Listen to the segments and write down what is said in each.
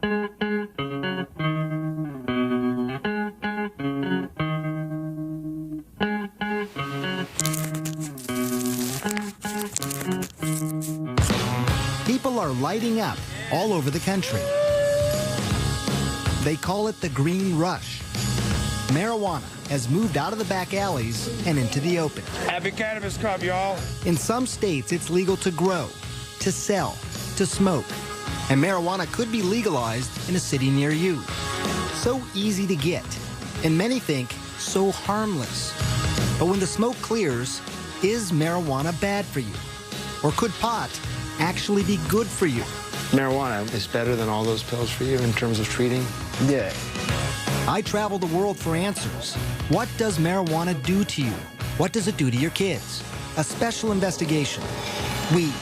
People are lighting up all over the country. They call it the green rush. Marijuana has moved out of the back alleys and into the open. Happy Cannabis Cup, y'all. In some states, it's legal to grow, to sell, to smoke. And marijuana could be legalized in a city near you. So easy to get, and many think so harmless. But when the smoke clears, is marijuana bad for you? Or could pot actually be good for you? Marijuana is better than all those pills for you in terms of treating? Yeah. I travel the world for answers. What does marijuana do to you? What does it do to your kids? A special investigation. Weed.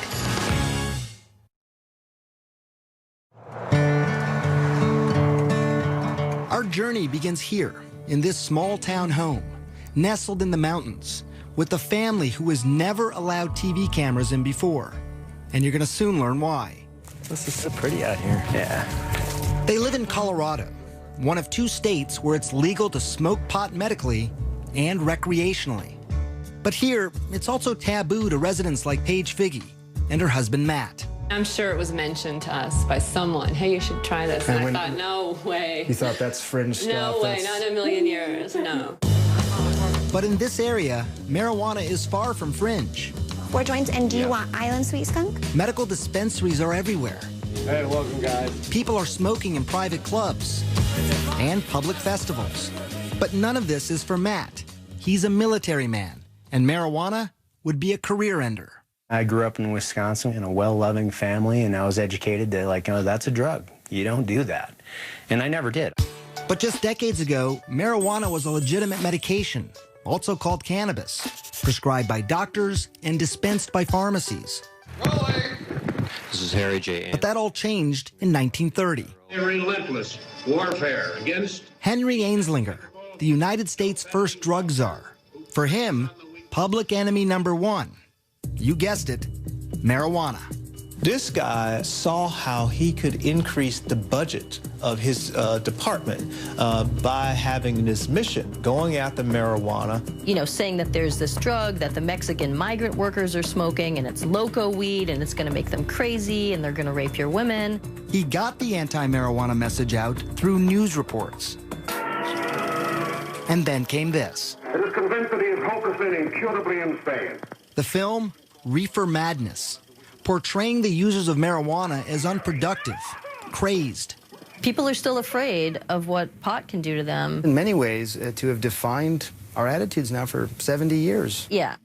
Our journey begins here, in this small town home, nestled in the mountains, with a family who has never allowed TV cameras in before. And you're gonna soon learn why. This is so pretty out here. Yeah. They live in Colorado, one of 2 states where it's legal to smoke pot medically and recreationally. But here, it's also taboo to residents like Paige Figge and her husband, Matt. I'm sure it was mentioned to us by someone, hey, you should try this. And I thought, no way. You thought that's fringe stuff? No way, not in a million years, no. But in this area, marijuana is far from fringe. 4 joints, and do you want Island Sweet Skunk? Medical dispensaries are everywhere. Hey, welcome, guys. People are smoking in private clubs and public festivals. But none of this is for Matt. He's a military man, and marijuana would be a career ender. I grew up in Wisconsin in a well-loving family, and I was educated that, like, oh, that's a drug. You don't do that. And I never did. But just decades ago, marijuana was a legitimate medication, also called cannabis, prescribed by doctors and dispensed by pharmacies. This is Harry J. But that all changed in 1930. A relentless warfare against Henry Anslinger, the United States' first drug czar. For him, public enemy number 1. You guessed it, marijuana. This guy saw how he could increase the budget of his department by having this mission, going after marijuana. You know, saying that there's this drug that the Mexican migrant workers are smoking, and it's loco weed, and it's going to make them crazy, and they're going to rape your women. He got the anti-marijuana message out through news reports. And then came this. It is convinced that he is hopelessly and incurably insane. The film, Reefer Madness, portraying the users of marijuana as unproductive, crazed. People are still afraid of what pot can do to them. In many ways, to have defined our attitudes now for 70 years. Yeah.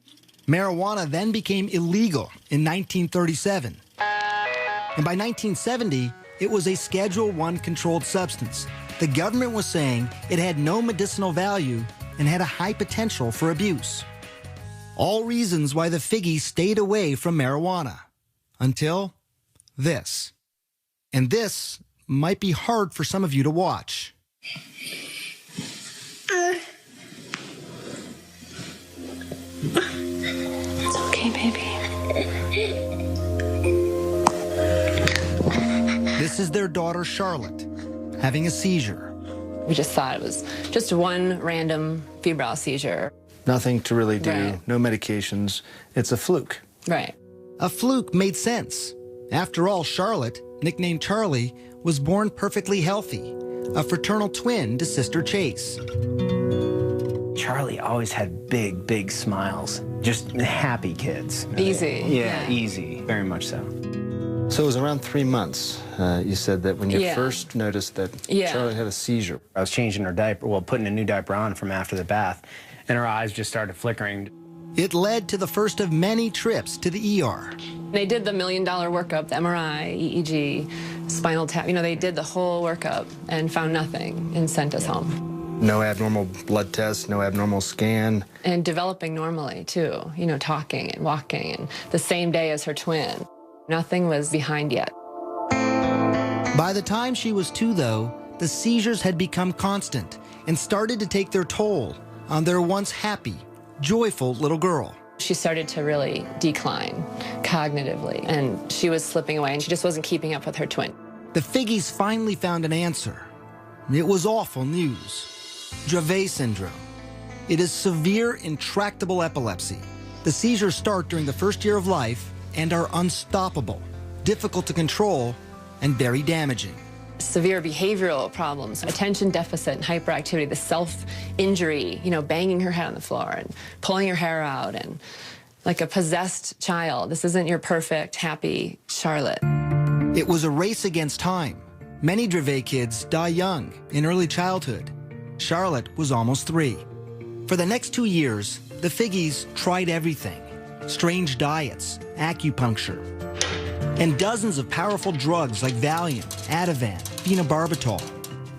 Marijuana then became illegal in 1937. And by 1970, it was a Schedule I controlled substance. The government was saying it had no medicinal value and had a high potential for abuse. All reasons why the Figgies stayed away from marijuana. Until this. And this might be hard for some of you to watch. It's okay, baby. This is their daughter, Charlotte, having a seizure. We just thought it was just one random febrile seizure. Nothing to really do, Right. no medications. It's a fluke. Right. A fluke made sense. After all, Charlotte, nicknamed Charlie, was born perfectly healthy, a fraternal twin to sister Chase. Charlie always had big, big smiles. Just happy kids. Easy. Yeah, easy. Very much so. So it was around 3 months, you said, that when you Yeah. first noticed that Yeah. Charlotte had a seizure. I was changing her diaper, well, putting a new diaper on from after the bath, and her eyes just started flickering. It led to the first of many trips to the ER. They did the $1 million workup, the MRI, EEG, spinal tap. You know, they did the whole workup and found nothing and sent us home. No abnormal blood tests, no abnormal scan. And developing normally, too. You know, talking and walking, and the same day as her twin. Nothing was behind yet. By the time she was 2, though, the seizures had become constant and started to take their toll on their once happy, joyful little girl. She started to really decline cognitively, and she was slipping away, and she just wasn't keeping up with her twin. The Figgies finally found an answer. It was awful news. Dravet syndrome. It is severe, intractable epilepsy. The seizures start during the first year of life and are unstoppable, difficult to control, and very damaging. Severe behavioral problems, attention deficit and hyperactivity, the self-injury, banging her head on the floor and pulling her hair out and like a possessed child. This isn't your perfect, happy Charlotte. It was a race against time. Many Dravet kids die young, in early childhood. Charlotte was almost 3. For the next 2 years, the Figgies tried everything. Strange diets, acupuncture, and dozens of powerful drugs like Valium, Ativan, phenobarbital.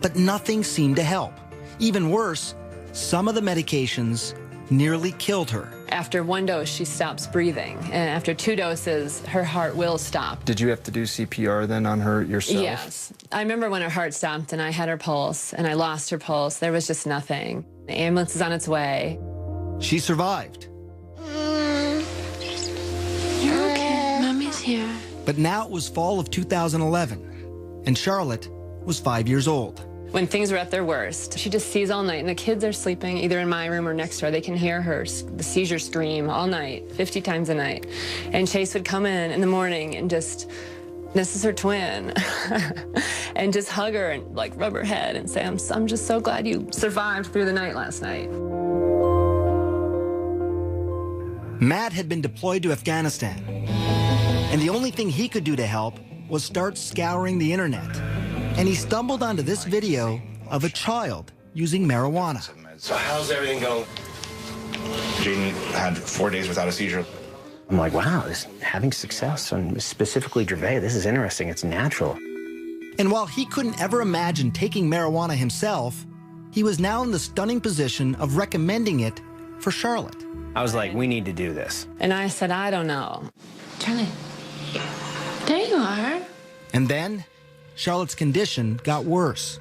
But nothing seemed to help. Even worse, some of the medications nearly killed her. After 1 dose, she stops breathing. And after 2 doses, her heart will stop. Did you have to do CPR then on her yourself? Yes. I remember when her heart stopped and I had her pulse and I lost her pulse. There was just nothing. The ambulance is on its way. She survived. You're okay. Mommy's here. But now it was fall of 2011, and Charlotte was 5 years old. When things were at their worst, she just sees all night, and the kids are sleeping either in my room or next door. They can hear the seizure scream all night, 50 times a night. And Chase would come in the morning and just, this is her twin, and just hug her and like rub her head and say, I'm just so glad you survived through the night last night. Matt had been deployed to Afghanistan, and the only thing he could do to help was start scouring the internet. And he stumbled onto this video of a child using marijuana. So how's everything going? Jaden had 4 days without a seizure. I'm like, wow, this having success, and specifically Dravet, this is interesting, it's natural. And while he couldn't ever imagine taking marijuana himself, he was now in the stunning position of recommending it for Charlotte. I was like, we need to do this. And I said, I don't know. Charlie. There you are. And then Charlotte's condition got worse.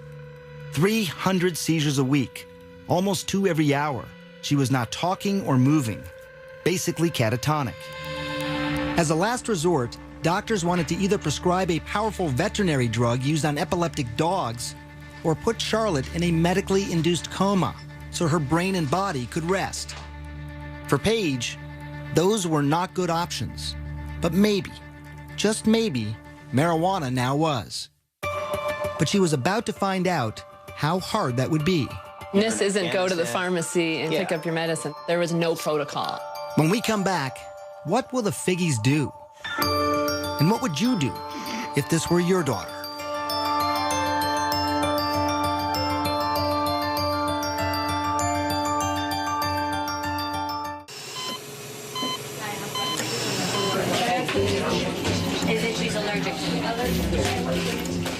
300 seizures a week, almost 2 every hour. She was not talking or moving, basically catatonic. As a last resort, doctors wanted to either prescribe a powerful veterinary drug used on epileptic dogs or put Charlotte in a medically induced coma so her brain and body could rest. For Paige, those were not good options. But maybe, just maybe, marijuana now was. But she was about to find out how hard that would be. This isn't go to the pharmacy and pick up your medicine. There was no protocol. When we come back, what will the Figgies do? And what would you do if this were your daughter?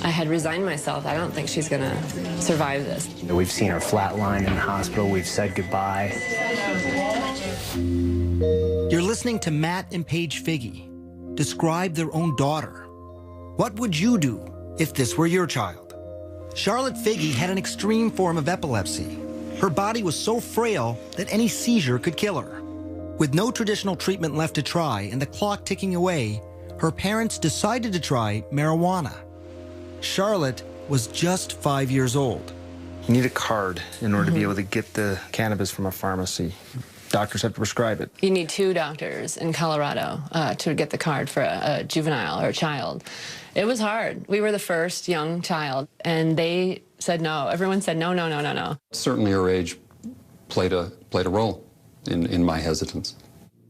I had resigned myself. I don't think she's gonna survive this. We've seen her flatline in the hospital. We've said goodbye. You're listening to Matt and Paige Figgy describe their own daughter. What would you do if this were your child? Charlotte Figgy had an extreme form of epilepsy. Her body was so frail that any seizure could kill her. With no traditional treatment left to try and the clock ticking away, her parents decided to try marijuana. Charlotte was just 5 years old. You need a card in order to be able to get the cannabis from a pharmacy. Doctors have to prescribe it. You need 2 doctors in Colorado to get the card for a juvenile or a child. It was hard. We were the first young child, and they said no. Everyone said no, no, no, no, no. Certainly her age played a role in my hesitance.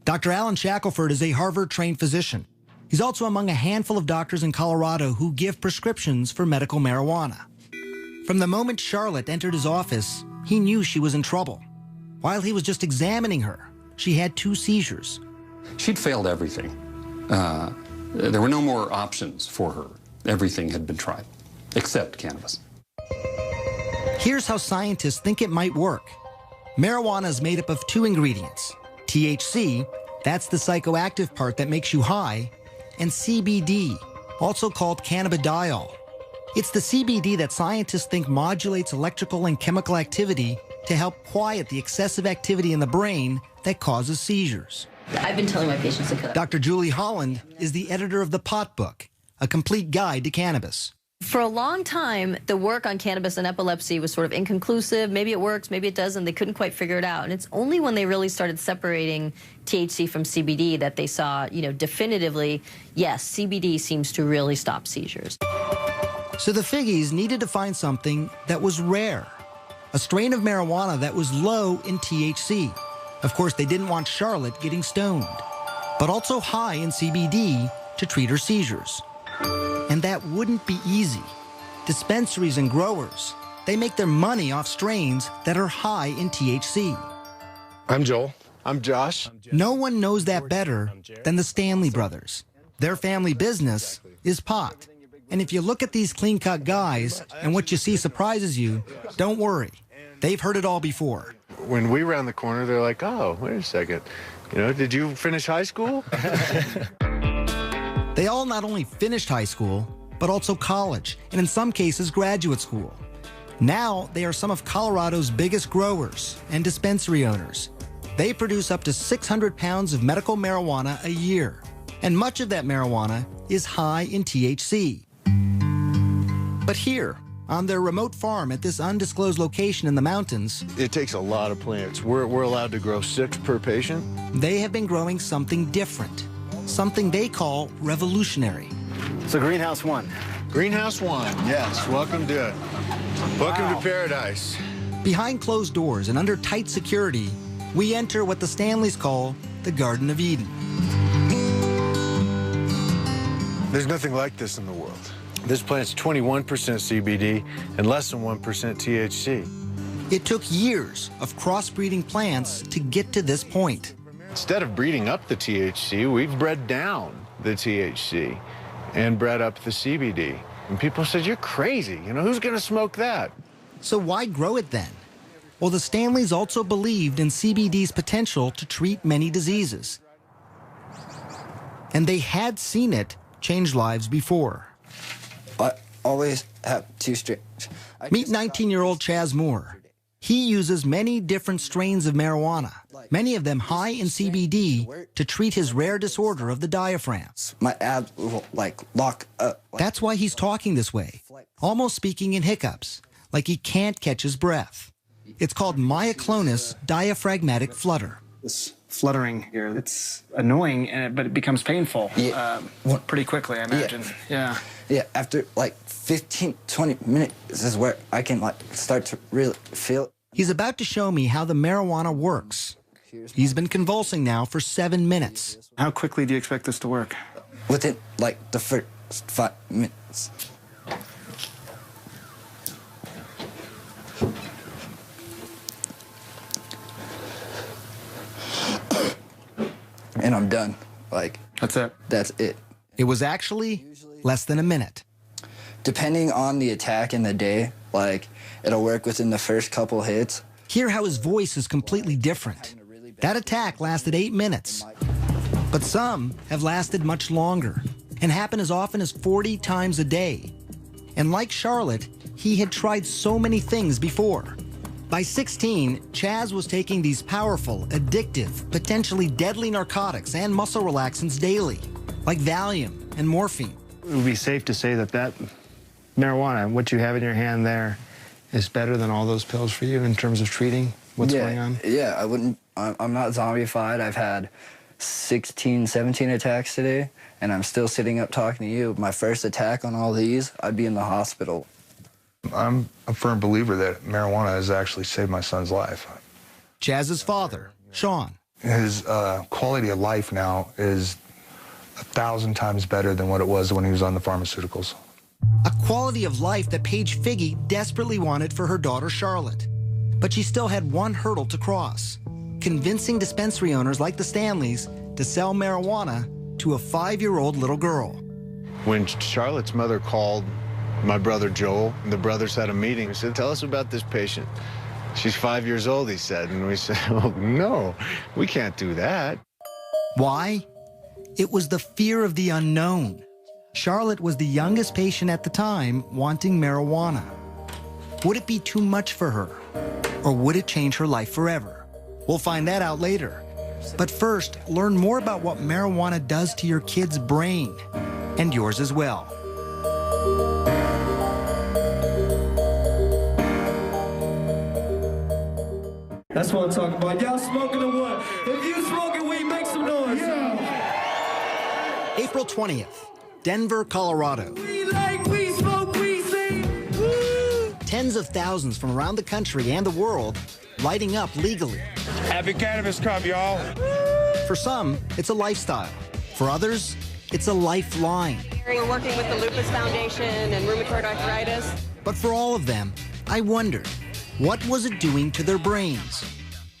Dr. Alan Shackelford is a Harvard-trained physician. He's also among a handful of doctors in Colorado who give prescriptions for medical marijuana. From the moment Charlotte entered his office, he knew she was in trouble. While he was just examining her, she had 2 seizures. She'd failed everything. There were no more options for her. Everything had been tried, except cannabis. Here's how scientists think it might work. Marijuana is made up of 2 ingredients. THC, that's the psychoactive part that makes you high, and CBD, also called cannabidiol. It's the CBD that scientists think modulates electrical and chemical activity to help quiet the excessive activity in the brain that causes seizures. I've been telling my patients to cut. Dr. Julie Holland is the editor of The Pot Book, a complete guide to cannabis. For a long time, the work on cannabis and epilepsy was sort of inconclusive. Maybe it works, maybe it doesn't. They couldn't quite figure it out. And it's only when they really started separating THC from CBD that they saw, definitively, yes, CBD seems to really stop seizures. So the Figgies needed to find something that was rare, a strain of marijuana that was low in THC. Of course, they didn't want Charlotte getting stoned, but also high in CBD to treat her seizures. And that wouldn't be easy. Dispensaries and growers, they make their money off strains that are high in THC. I'm Joel. I'm Josh. No one knows that better than the Stanley brothers. Their family business is pot. And if you look at these clean-cut guys and what you see surprises you, don't worry. They've heard it all before. When we round the corner, they're like, oh, wait a second. Did you finish high school? They all not only finished high school, but also college, and in some cases, graduate school. Now, they are some of Colorado's biggest growers and dispensary owners. They produce up to 600 pounds of medical marijuana a year, and much of that marijuana is high in THC. But here, on their remote farm at this undisclosed location in the mountains, It takes a lot of plants. We're allowed to grow 6 per patient. they have been growing something different, something they call revolutionary. So Greenhouse 1. Greenhouse 1, yes. Welcome to paradise. Behind closed doors and under tight security, we enter what the Stanleys call the Garden of Eden. There's nothing like this in the world. This plant's 21% CBD and less than 1% THC. It took years of crossbreeding plants to get to this point. Instead of breeding up the THC, we've bred down the THC and bred up the CBD. And people said, you're crazy. Who's going to smoke that? So why grow it then? Well, the Stanleys also believed in CBD's potential to treat many diseases. And they had seen it change lives before. I always have 2 strains. Meet 19-year-old Chaz Moore. He uses many different strains of marijuana, many of them high in CBD, to treat his rare disorder of the diaphragm. My abs will, lock up. That's why he's talking this way, almost speaking in hiccups, like he can't catch his breath. It's called myoclonus diaphragmatic flutter. This fluttering here, it's annoying, but it becomes painful pretty quickly, I imagine. Yeah. Yeah, after 15, 20 minutes, this is where I can start to really feel it. He's about to show me how the marijuana works. He's been convulsing now for 7 minutes. How quickly do you expect this to work? Within the first 5 minutes. And I'm done. That's it. That's it. It was actually less than a minute. Depending on the attack in the day, it'll work within the first couple hits. Hear how his voice is completely different. That attack lasted 8 minutes. But some have lasted much longer and happen as often as 40 times a day. And like Charlotte, he had tried so many things before. By 16, Chaz was taking these powerful, addictive, potentially deadly narcotics and muscle relaxants daily, like Valium and morphine. It would be safe to say that marijuana, what you have in your hand there, is better than all those pills for you in terms of treating what's going on? Yeah, I'm not zombified. I've had 16, 17 attacks today, and I'm still sitting up talking to you. My first attack on all these, I'd be in the hospital. I'm a firm believer that marijuana has actually saved my son's life. Chaz's father, Sean. His quality of life now is 1,000 times better than what it was when he was on the pharmaceuticals. A quality of life that Paige Figge desperately wanted for her daughter, Charlotte. But she still had one hurdle to cross: convincing dispensary owners like the Stanleys to sell marijuana to a 5-year-old little girl. When Charlotte's mother called my brother Joel, the brothers had a meeting. He said, tell us about this patient. She's 5 years old, he said. And we said, oh, no, we can't do that. Why? It was the fear of the unknown. Charlotte was the youngest patient at the time wanting marijuana. Would it be too much for her? Or would it change her life forever? We'll find that out later. But first, learn more about what marijuana does to your kid's brain, and yours as well. That's what I'm talking about. Y'all smoking or what? If you smoking weed, make some noise. Yeah. April 20th, Denver, Colorado. We like we smoke, we sing. Woo. Tens of thousands from around the country and the world lighting up legally. Happy Cannabis Cup, y'all. For some, it's a lifestyle. For others, it's a lifeline. We're working with the Lupus Foundation and rheumatoid arthritis. But for all of them, I wondered, what was it doing to their brains?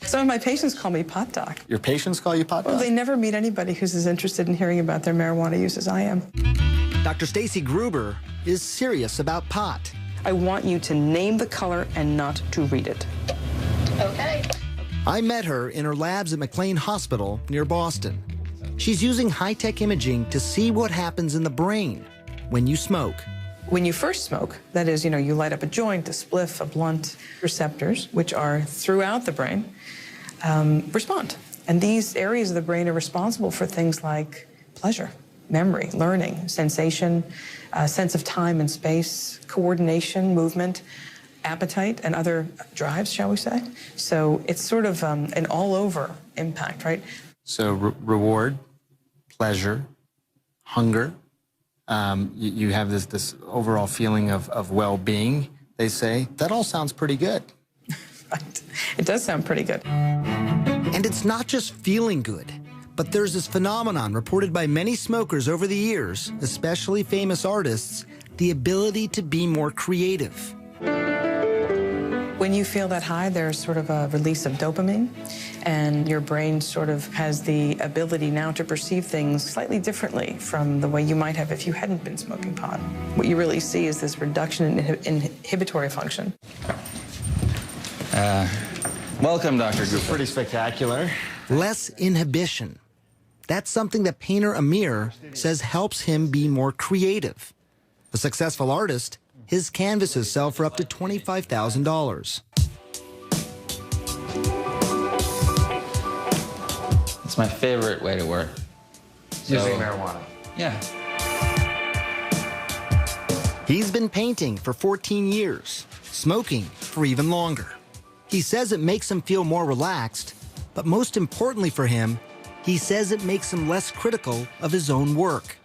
Some of my patients call me pot doc. Your patients call you pot doc? Well, they never meet anybody who's as interested in hearing about their marijuana use as I am. Dr. Stacy Gruber is serious about pot. I want you to name the color and not to read it. Okay. I met her in her labs at McLean Hospital near Boston. She's using high-tech imaging to see what happens in the brain when you smoke. When you first smoke, that is, you light up a joint, a spliff, a blunt, receptors, which are throughout the brain, respond. And these areas of the brain are responsible for things like pleasure, memory, learning, sensation, sense of time and space, coordination, movement, appetite, and other drives, shall we say. So it's sort of an all-over impact, right? So reward, pleasure, hunger. You have this overall feeling of well-being, they say. That all sounds pretty good. Right. It does sound pretty good. And it's not just feeling good, but there's this phenomenon reported by many smokers over the years, especially famous artists, the ability to be more creative. When you feel that high, there's sort of a release of dopamine, and your brain sort of has the ability now to perceive things slightly differently from the way you might have if you hadn't been smoking pot. What you really see is this reduction in inhibitory function. Welcome, Dr. Gruber. Pretty spectacular. Less inhibition. That's something that painter Amir says helps him be more creative. A successful artist, his canvases sell for up to $25,000. It's my favorite way to work. Using marijuana. Yeah. He's been painting for 14 years, smoking for even longer. He says it makes him feel more relaxed, but most importantly for him, he says it makes him less critical of his own work.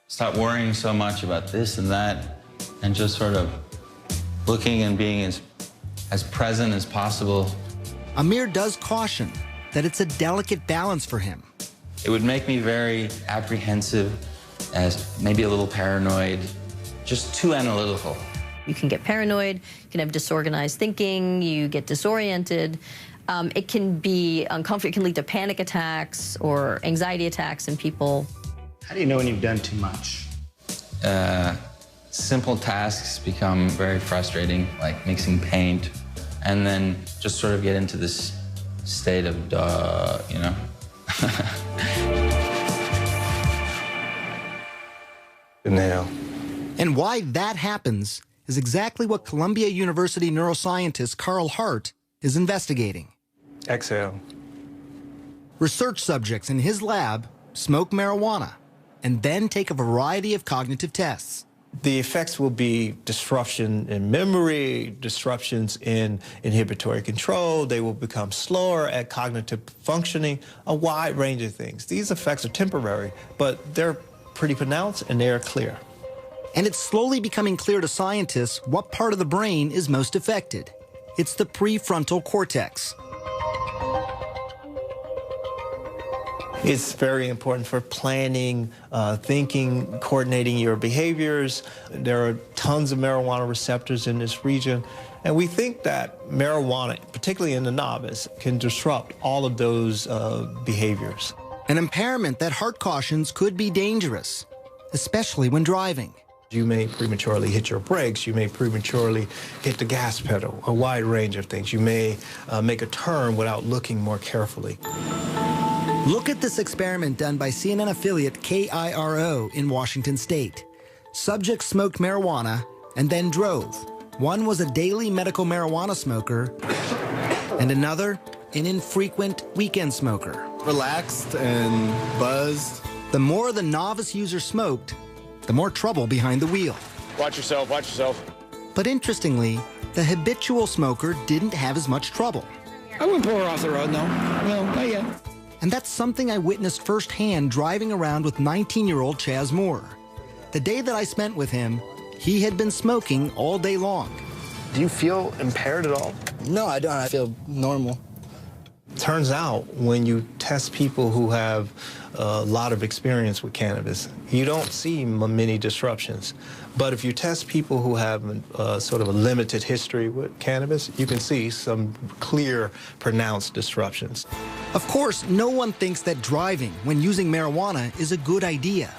Stop worrying so much about this and that, and just sort of looking and being as present as possible. Amir does caution that it's a delicate balance for him. It would make me very apprehensive, as maybe a little paranoid, just too analytical. You can get paranoid, you can have disorganized thinking, you get disoriented. It can be uncomfortable, it can lead to panic attacks or anxiety attacks in people. How do you know when you've done too much? Simple tasks become very frustrating, like mixing paint, and then just sort of get into this state of you know? Nail. And why that happens is exactly what Columbia University neuroscientist Carl Hart is investigating. Exhale. Research subjects in his lab smoke marijuana and then take a variety of cognitive tests. The effects will be disruption in memory, disruptions in inhibitory control. They will become slower at cognitive functioning, a wide range of things. These effects are temporary, but they're pretty pronounced and they're clear. And it's slowly becoming clear to scientists what part of the brain is most affected. It's the prefrontal cortex. It's very important for planning, thinking, coordinating your behaviors. There are tons of marijuana receptors in this region. And we think that marijuana, particularly in the novice, can disrupt all of those behaviors. An impairment that Hart cautions could be dangerous, especially when driving. You may prematurely hit your brakes. You may prematurely hit the gas pedal, a wide range of things. You may make a turn without looking more carefully. Look at this experiment done by CNN affiliate KIRO in Washington State. Subjects smoked marijuana and then drove. One was a daily medical marijuana smoker, and another, an infrequent weekend smoker. Relaxed and buzzed. The more the novice user smoked, the more trouble behind the wheel. Watch yourself, watch yourself. But interestingly, the habitual smoker didn't have as much trouble. I wouldn't pull her off the road, no. No, not yet. And that's something I witnessed firsthand driving around with 19-year-old Chaz Moore. The day that I spent with him, he had been smoking all day long. Do you feel impaired at all? No, I don't. I feel normal. Turns out when you test people who have a lot of experience with cannabis, you don't see many disruptions. But if you test people who have sort of a limited history with cannabis, you can see some clear, pronounced disruptions. Of course, no one thinks that driving when using marijuana is a good idea.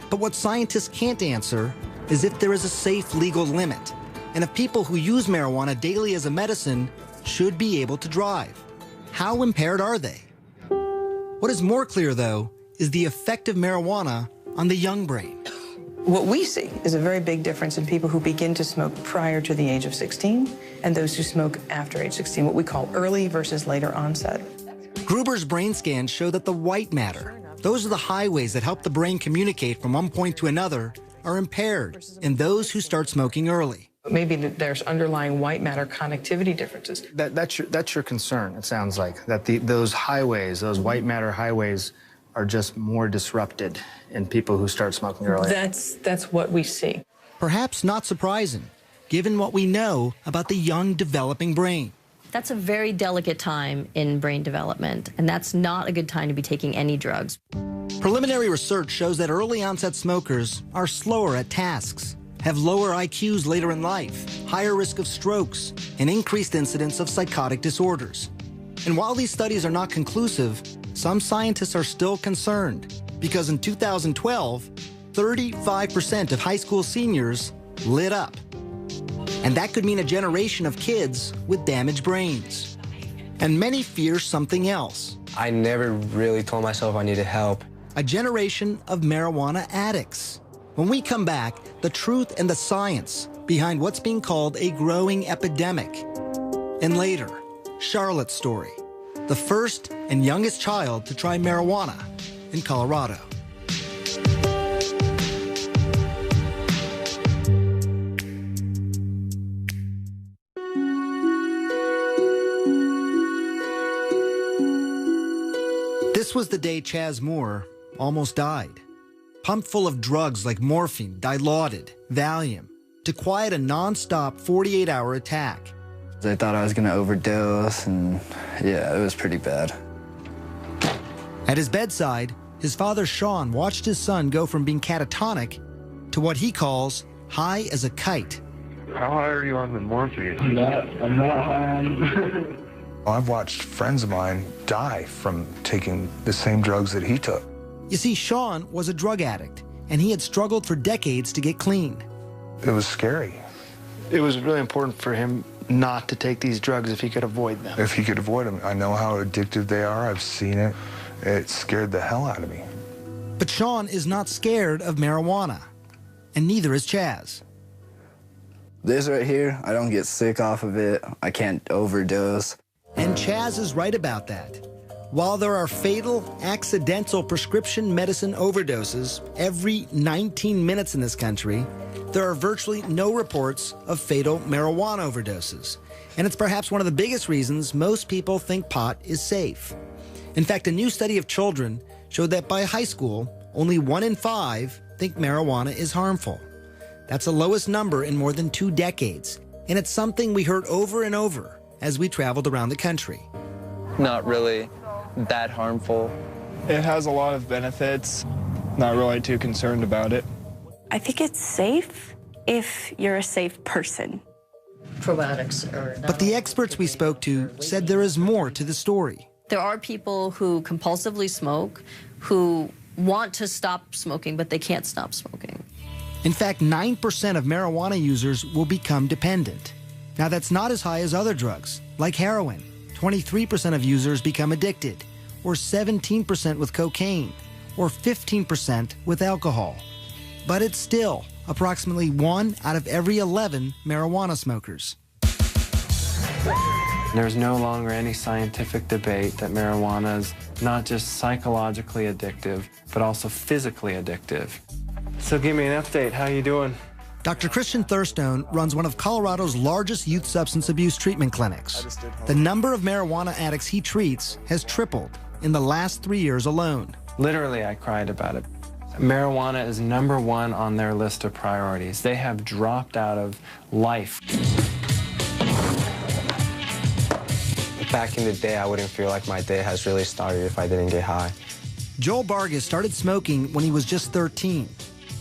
But what scientists can't answer is if there is a safe legal limit, and if people who use marijuana daily as a medicine should be able to drive. How impaired are they? What is more clear, though, is the effect of marijuana on the young brain. What we see is a very big difference in people who begin to smoke prior to the age of 16 and those who smoke after age 16, what we call early versus later onset. Gruber's brain scans show that the white matter, those are the highways that help the brain communicate from one point to another, are impaired in those who start smoking early. Maybe there's underlying white matter connectivity differences. That's your concern, it sounds like, that those highways, those white matter highways, are just more disrupted in people who start smoking early. That's what we see. Perhaps not surprising, given what we know about the young developing brain. That's a very delicate time in brain development, and that's not a good time to be taking any drugs. Preliminary research shows that early onset smokers are slower at tasks, have lower IQs later in life, higher risk of strokes, and increased incidence of psychotic disorders. And while these studies are not conclusive, some scientists are still concerned because in 2012, 35% of high school seniors lit up. And that could mean a generation of kids with damaged brains. And many fear something else. I never really told myself I needed help. A generation of marijuana addicts. When we come back, the truth and the science behind what's being called a growing epidemic. And later, Charlotte's story, the first and youngest child to try marijuana in Colorado. This was the day Chaz Moore almost died. Pumped full of drugs like morphine, Dilaudid, Valium, to quiet a non-stop 48-hour attack. I thought I was going to overdose, and yeah, it was pretty bad. At his bedside, his father Sean watched his son go from being catatonic to what he calls high as a kite. How high are you on the morphine? I'm not high. I've watched friends of mine die from taking the same drugs that he took. You see, Sean was a drug addict, and he had struggled for decades to get clean. It was scary. It was really important for him not to take these drugs if he could avoid them. If he could avoid them. I know how addictive they are. I've seen it. It scared the hell out of me. But Sean is not scared of marijuana, and neither is Chaz. This right here, I don't get sick off of it. I can't overdose. And Chaz is right about that. While there are fatal, accidental prescription medicine overdoses every 19 minutes in this country, there are virtually no reports of fatal marijuana overdoses. And it's perhaps one of the biggest reasons most people think pot is safe. In fact, a new study of children showed that by high school, only 1 in 5 think marijuana is harmful. That's the lowest number in more than 2 decades. And it's something we heard over and over as we traveled around the country. Not really that harmful. It has a lot of benefits. Not really too concerned about it. I think it's safe if you're a safe person. Probiotics are not. But the experts we spoke to said there is more to the story. There are people who compulsively smoke, who want to stop smoking, but they can't stop smoking. In fact, 9% of marijuana users will become dependent. Now, that's not as high as other drugs, like heroin. 23% of users become addicted, or 17% with cocaine, or 15% with alcohol. But it's still approximately 1 out of every 11 marijuana smokers. There's no longer any scientific debate that marijuana is not just psychologically addictive, but also physically addictive. So give me an update. How you doing? Dr. Christian Thurstone runs one of Colorado's largest youth substance abuse treatment clinics. The number of marijuana addicts he treats has tripled in the last 3 years alone. Literally, I cried about it. Marijuana is #1 on their list of priorities. They have dropped out of life. Back in the day, I wouldn't feel like my day has really started if I didn't get high. Joel Vargas started smoking when he was just 13.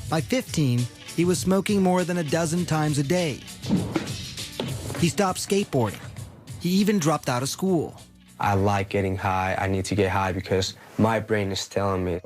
By 15, he was smoking more than a dozen times a day. He stopped skateboarding. He even dropped out of school. I like getting high. I need to get high because my brain is telling me.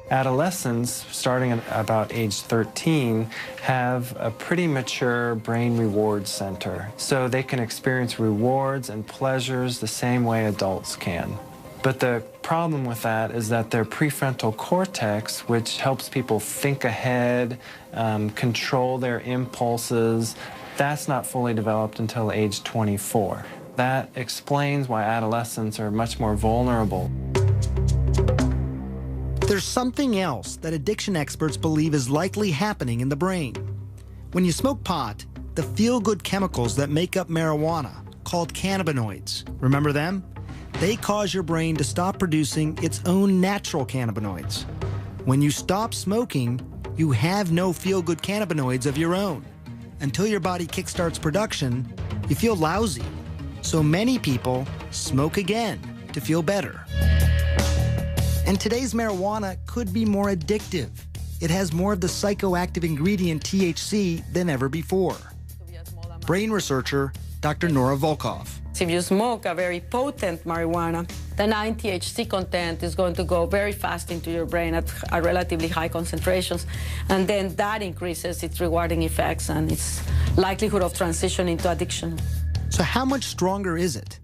Adolescents, starting at about age 13, have a pretty mature brain reward center, so they can experience rewards and pleasures the same way adults can. But the problem with that is that their prefrontal cortex, which helps people think ahead, control their impulses, that's not fully developed until age 24. That explains why adolescents are much more vulnerable. There's something else that addiction experts believe is likely happening in the brain. When you smoke pot, the feel-good chemicals that make up marijuana, called cannabinoids, remember them? They cause your brain to stop producing its own natural cannabinoids. When you stop smoking, you have no feel-good cannabinoids of your own. Until your body kickstarts production, you feel lousy. So many people smoke again to feel better. And today's marijuana could be more addictive. It has more of the psychoactive ingredient THC than ever before. Brain researcher Dr. Nora Volkov. If you smoke a very potent marijuana, the 9-THC content is going to go very fast into your brain at relatively high concentrations, and then that increases its rewarding effects and its likelihood of transition into addiction. So how much stronger is it?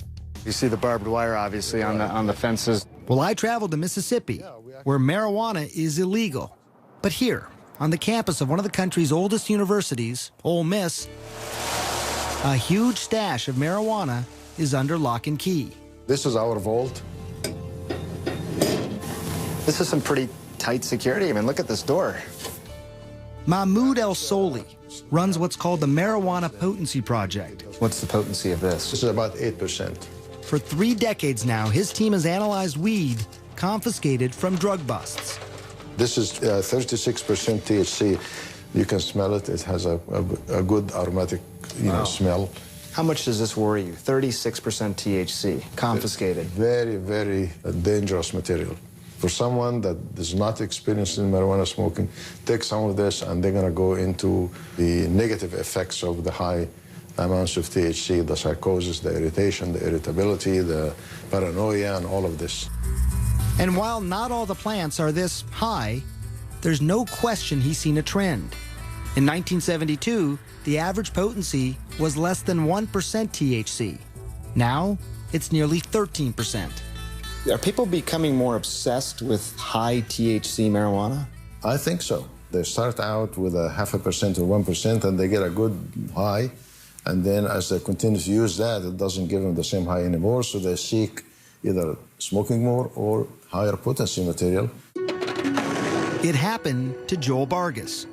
You see the barbed wire, obviously, on the fences. Well, I traveled to Mississippi, where marijuana is illegal. But here, on the campus of one of the country's oldest universities, Ole Miss, a huge stash of marijuana is under lock and key. This is our vault. This is some pretty tight security. I mean, look at this door. Mahmoud El Soli runs what's called the Marijuana Potency Project. What's the potency of this? This is about 8%. For 3 decades now, his team has analyzed weed confiscated from drug busts. This is 36% THC. You can smell it. It has a good aromatic, smell. How much does this worry you? 36% THC, confiscated. Very, very dangerous material. For someone that is not experienced in marijuana smoking, take some of this and they're going to go into the negative effects of the high amounts of THC, the psychosis, the irritation, the irritability, the paranoia, and all of this. And while not all the plants are this high, there's no question he's seen a trend. In 1972, the average potency was less than 1% THC. Now, it's nearly 13%. Are people becoming more obsessed with high THC marijuana? I think so. They start out with a 0.5% or 1%, and they get a good high. And then as they continue to use that, it doesn't give them the same high anymore, so they seek either smoking more or higher potency material. It happened to Joel Vargas.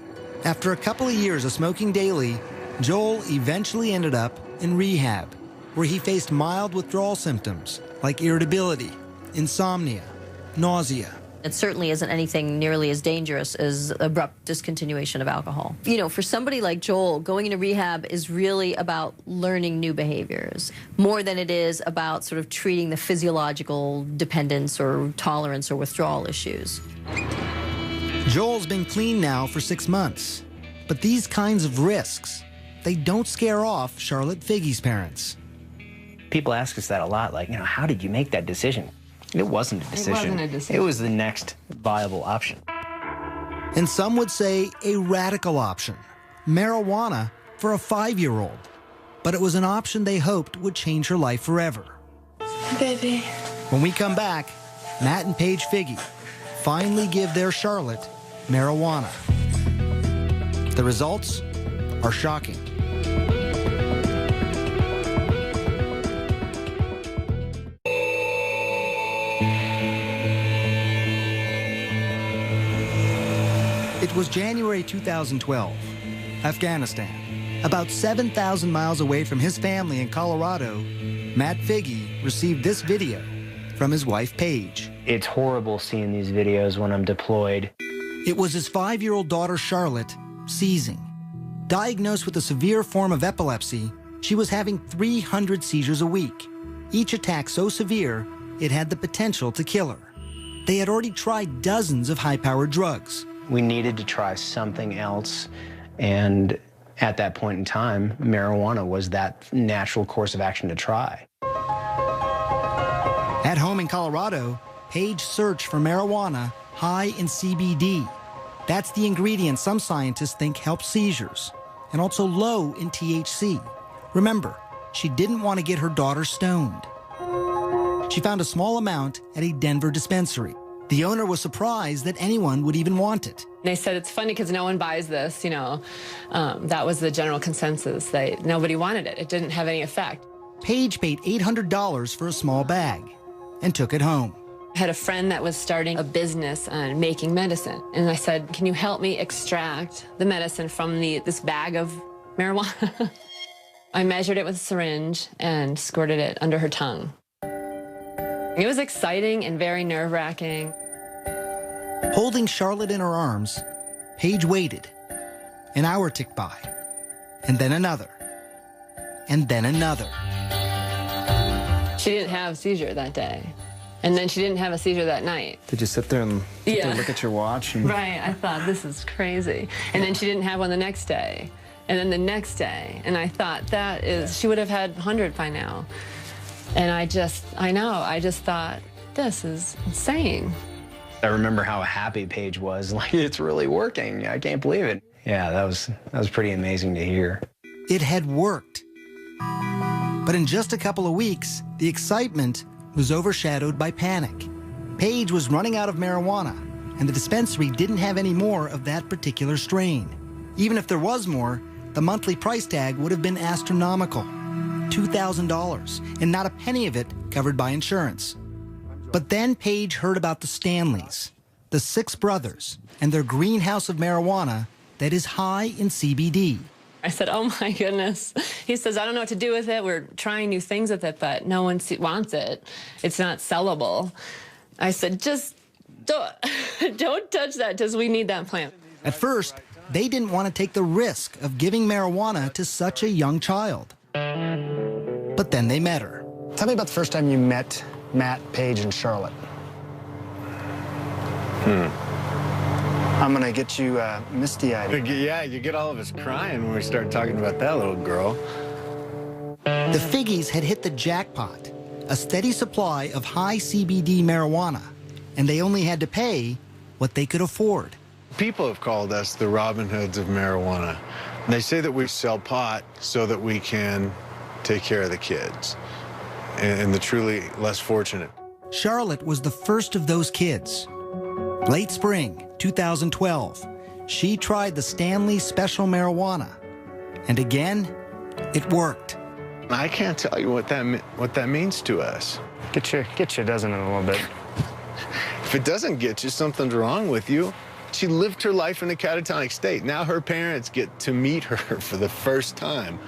After a couple of years of smoking daily, Joel eventually ended up in rehab, where he faced mild withdrawal symptoms like irritability, insomnia, nausea. It certainly isn't anything nearly as dangerous as abrupt discontinuation of alcohol. You know, for somebody like Joel, going into rehab is really about learning new behaviors, more than it is about sort of treating the physiological dependence or tolerance or withdrawal issues. Joel's been clean now for 6 months, but these kinds of risks, they don't scare off Charlotte Figge's parents. People ask us that a lot, like, how did you make that decision? It wasn't a decision. It wasn't a decision. It was the next viable option. And some would say a radical option, marijuana for a 5-year-old. But it was an option they hoped would change her life forever. Baby. When we come back, Matt and Paige Figge finally give their Charlotte marijuana. The results are shocking. It was January 2012. Afghanistan. About 7,000 miles away from his family in Colorado, Matt Figge received this video from his wife, Paige. It's horrible seeing these videos when I'm deployed. It was his 5-year-old daughter, Charlotte, seizing. Diagnosed with a severe form of epilepsy, she was having 300 seizures a week, each attack so severe it had the potential to kill her. They had already tried dozens of high-powered drugs. We needed to try something else, and at that point in time, marijuana was that natural course of action to try. At home in Colorado, Paige searched for marijuana high in CBD. That's the ingredient some scientists think helps seizures, and also low in THC. Remember, she didn't want to get her daughter stoned. She found a small amount at a Denver dispensary. The owner was surprised that anyone would even want it. They said it's funny because no one buys this, you know. That was the general consensus. Nobody wanted it. It didn't have any effect. Paige paid $800 for a small bag and took it home. I had a friend that was starting a business on making medicine. And I said, can you help me extract the medicine from this bag of marijuana? I measured it with a syringe and squirted it under her tongue. It was exciting and very nerve-wracking. Holding Charlotte in her arms, Paige waited. An hour ticked by, and then another, and then another. She didn't have a seizure that day. And then she didn't have a seizure that night. Did you sit there and look at your watch? And... Right, I thought, this is crazy. And then she didn't have one the next day. And then the next day. And I thought, she would have had 100 by now. And I just thought, this is insane. I remember how happy Paige was. Like, it's really working. I can't believe it. Yeah, that was pretty amazing to hear. It had worked. But in just a couple of weeks, the excitement was overshadowed by panic. Paige was running out of marijuana, and the dispensary didn't have any more of that particular strain. Even if there was more, the monthly price tag would have been astronomical, $2,000, and not a penny of it covered by insurance. But then Paige heard about the Stanleys, the 6 brothers, and their greenhouse of marijuana that is high in CBD. I said, oh my goodness. He says, I don't know what to do with it. We're trying new things with it, but no one wants it. It's not sellable. I said, just don't touch that, because we need that plant. At first, they didn't want to take the risk of giving marijuana to such a young child. But then they met her. Tell me about the first time you met Matt, Paige, and Charlotte. I'm gonna get you misty-eyed. Yeah, you get all of us crying when we start talking about that little girl. The Figges had hit the jackpot, a steady supply of high CBD marijuana, and they only had to pay what they could afford. People have called us the Robin Hoods of marijuana. They say that we sell pot so that we can take care of the kids and the truly less fortunate. Charlotte was the first of those kids. Late spring 2012, she tried the Stanley Special Marijuana, and again, it worked. I can't tell you what that means to us. Get you a dozen in a little bit. If it doesn't get you, something's wrong with you. She lived her life in a catatonic state. Now her parents get to meet her for the first time.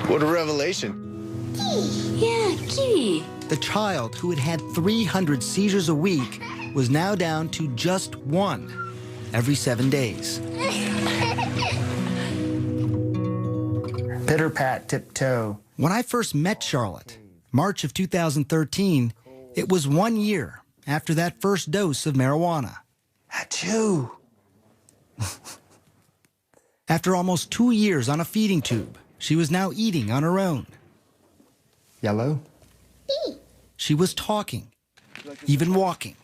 What a revelation. Yeah, Kitty. The child who had had 300 seizures a week was now down to just 1 every 7 days. Pitter pat, tiptoe. When I first met Charlotte, March of 2013, it was 1 year after that first dose of marijuana. Achoo! After almost 2 years on a feeding tube, she was now eating on her own. Yellow? She was talking, even walking.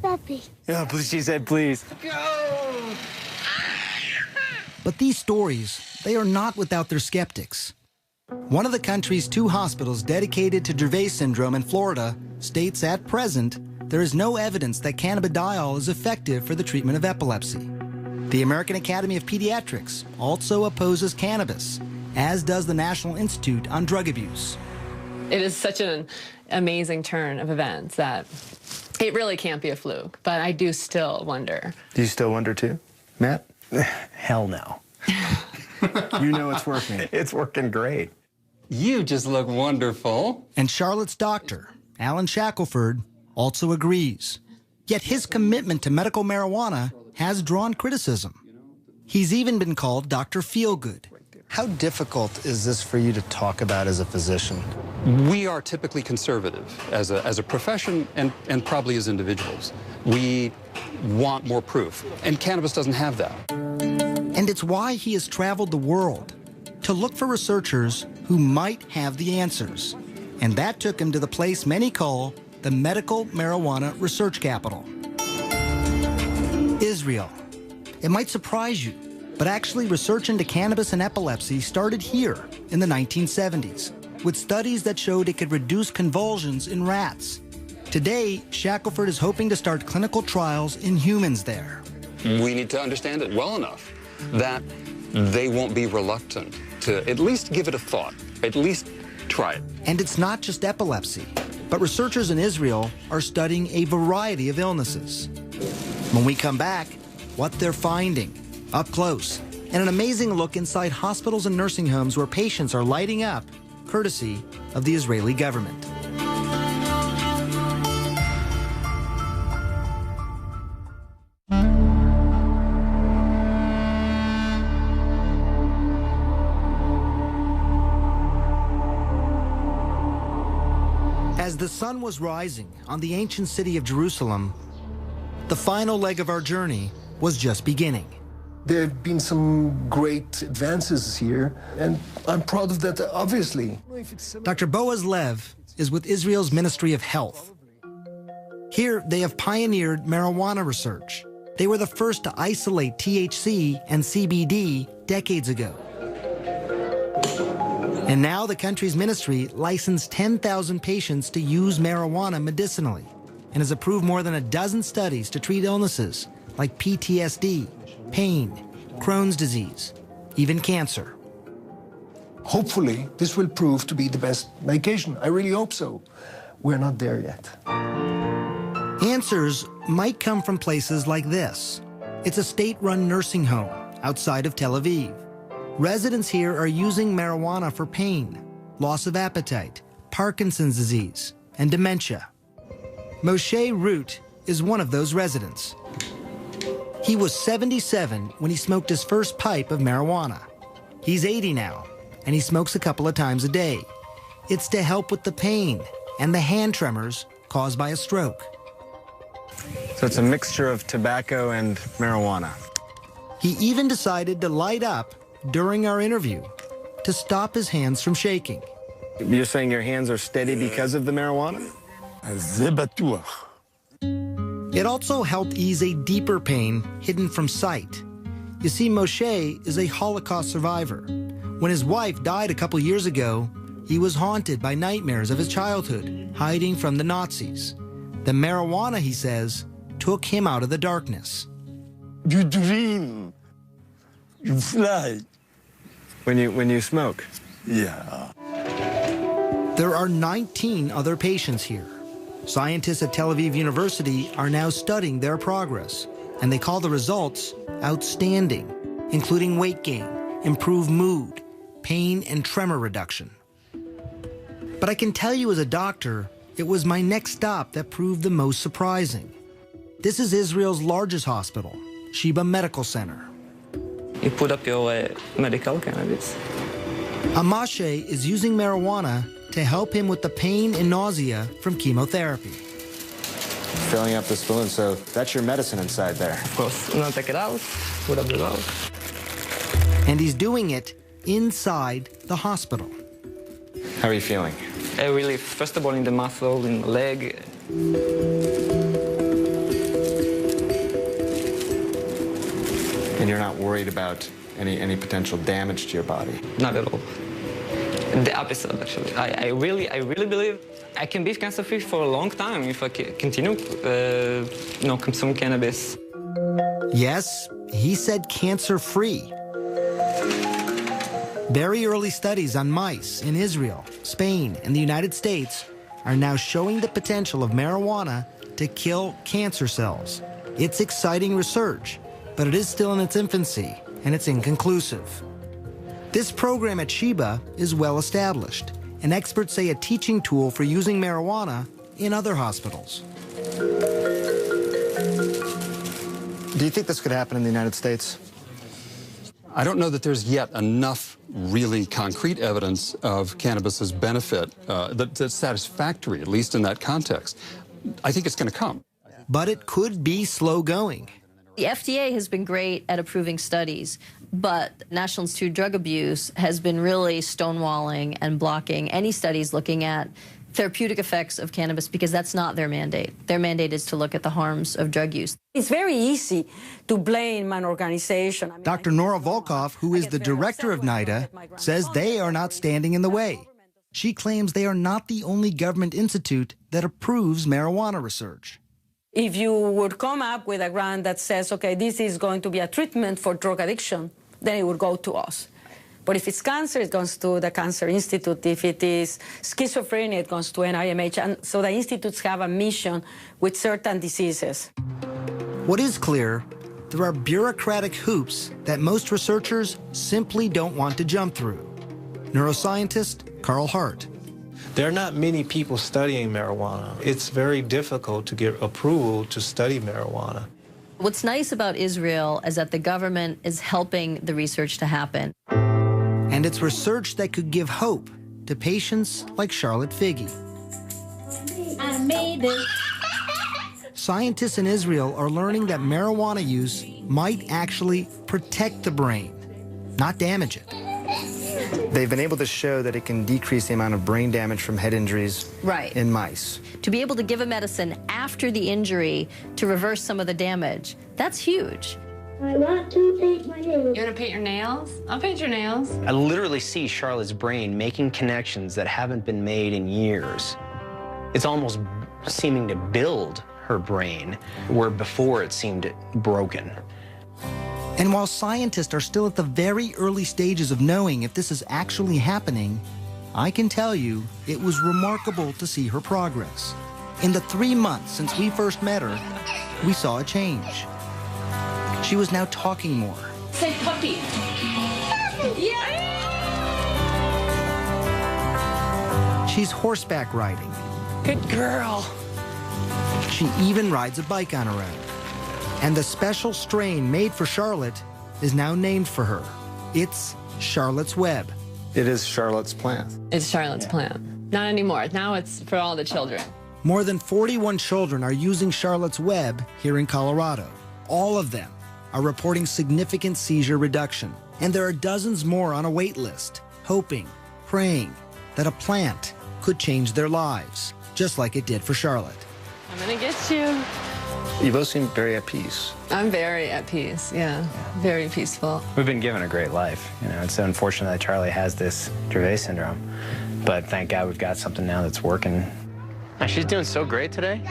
Puppy. Yeah, please, she said please. Go! But these stories, they are not without their skeptics. One of the country's 2 hospitals dedicated to Dravet syndrome in Florida states at present there is no evidence that cannabidiol is effective for the treatment of epilepsy. The American Academy of Pediatrics also opposes cannabis, as does the National Institute on Drug Abuse. It is such an amazing turn of events that it really can't be a fluke, but I do still wonder. Do you still wonder too, Matt? Hell no. You know it's working. It's working great. You just look wonderful. And Charlotte's doctor, Alan Shackelford, also agrees. Yet his commitment to medical marijuana has drawn criticism. He's even been called Dr. Feelgood. How difficult is this for you to talk about as a physician? We are typically conservative as a profession and probably as individuals. We want more proof, and cannabis doesn't have that. And it's why he has traveled the world to look for researchers who might have the answers. And that took him to the place many call the medical marijuana research capital. Israel. It might surprise you, but actually research into cannabis and epilepsy started here in the 1970s, with studies that showed it could reduce convulsions in rats. Today, Shackelford is hoping to start clinical trials in humans there. We need to understand it well enough that they won't be reluctant to at least give it a thought, at least try it. And it's not just epilepsy, but researchers in Israel are studying a variety of illnesses. When we come back, what they're finding, up close, and an amazing look inside hospitals and nursing homes where patients are lighting up, courtesy of the Israeli government. As the sun was rising on the ancient city of Jerusalem, the final leg of our journey was just beginning. There have been some great advances here, and I'm proud of that, obviously. Dr. Boaz Lev is with Israel's Ministry of Health. Here, they have pioneered marijuana research. They were the first to isolate THC and CBD decades ago. And now the country's ministry licensed 10,000 patients to use marijuana medicinally and has approved more than a dozen studies to treat illnesses like PTSD, pain, Crohn's disease, even cancer. Hopefully, this will prove to be the best medication. I really hope so. We're not there yet. Answers might come from places like this. It's a state-run nursing home outside of Tel Aviv. Residents here are using marijuana for pain, loss of appetite, Parkinson's disease, and dementia. Moshe Root is one of those residents. He was 77 when he smoked his first pipe of marijuana. He's 80 now, and he smokes a couple of times a day. It's to help with the pain and the hand tremors caused by a stroke. So it's a mixture of tobacco and marijuana. He even decided to light up during our interview to stop his hands from shaking. You're saying your hands are steady because of the marijuana? It also helped ease a deeper pain hidden from sight. You see, Moshe is a Holocaust survivor. When his wife died a couple years ago, he was haunted by nightmares of his childhood, hiding from the Nazis. The marijuana, he says, took him out of the darkness. You dream. You fly. When you smoke? Yeah. There are 19 other patients here. Scientists at Tel Aviv University are now studying their progress, and they call the results outstanding, including weight gain, improved mood, pain and tremor reduction. But I can tell you as a doctor, it was my next stop that proved the most surprising. This is Israel's largest hospital, Sheba Medical Center. You put up your medical cannabis. Amashe is using marijuana to help him with the pain and nausea from chemotherapy. Filling up the spoon, so that's your medicine inside there. Of course. Now take it out, put up the valve. And he's doing it inside the hospital. How are you feeling? Relief, first of all, in the muscle, in the leg. And you're not worried about any potential damage to your body? Not at all. The opposite, actually. I really believe I can be cancer-free for a long time if I continue, consume cannabis. Yes, he said cancer-free. Very early studies on mice in Israel, Spain, and the United States are now showing the potential of marijuana to kill cancer cells. It's exciting research, but it is still in its infancy, and it's inconclusive. This program at Sheba is well established, and experts say a teaching tool for using marijuana in other hospitals. Do you think this could happen in the United States? I don't know that there's yet enough really concrete evidence of cannabis's benefit that's satisfactory, at least in that context. I think it's going to come. But it could be slow going. The FDA has been great at approving studies, but National Institute of Drug Abuse has been really stonewalling and blocking any studies looking at therapeutic effects of cannabis because that's not their mandate. Their mandate is to look at the harms of drug use. It's very easy to blame an organization. Dr. Nora Volkov, who is the director of NIDA, says they are not standing in the way. She claims they are not the only government institute that approves marijuana research. If you would come up with a grant that says, okay, this is going to be a treatment for drug addiction, then it would go to us. But if it's cancer, it goes to the Cancer Institute. If it is schizophrenia, it goes to NIMH. And so the institutes have a mission with certain diseases. What is clear, there are bureaucratic hoops that most researchers simply don't want to jump through. Neuroscientist Carl Hart. There are not many people studying marijuana. It's very difficult to get approval to study marijuana. What's nice about Israel is that the government is helping the research to happen. And it's research that could give hope to patients like Charlotte Figge. I made it. Scientists in Israel are learning that marijuana use might actually protect the brain, not damage it. They've been able to show that it can decrease the amount of brain damage from head injuries in mice. To be able to give a medicine after the injury to reverse some of the damage, that's huge. I want to paint my nails. You want to paint your nails? I'll paint your nails. I literally see Charlotte's brain making connections that haven't been made in years. It's almost seeming to build her brain, where before it seemed broken. And while scientists are still at the very early stages of knowing if this is actually happening, I can tell you it was remarkable to see her progress. In the 3 months since we first met her, we saw a change. She was now talking more. Say puppy. Yeah. She's horseback riding. Good girl. She even rides a bike on her own. And the special strain made for Charlotte is now named for her. It's Charlotte's Web. It is Charlotte's plant. It's Charlotte's plant. Not anymore. Now it's for all the children. More than 41 children are using Charlotte's Web here in Colorado. All of them are reporting significant seizure reduction. And there are dozens more on a wait list, hoping, praying that a plant could change their lives, just like it did for Charlotte. I'm gonna get you. You both seem very at peace. I'm very at peace, yeah. Very peaceful. We've been given a great life. You know, it's unfortunate that Charlie has this Dravet syndrome, but thank God we've got something now that's working. She's doing so great today.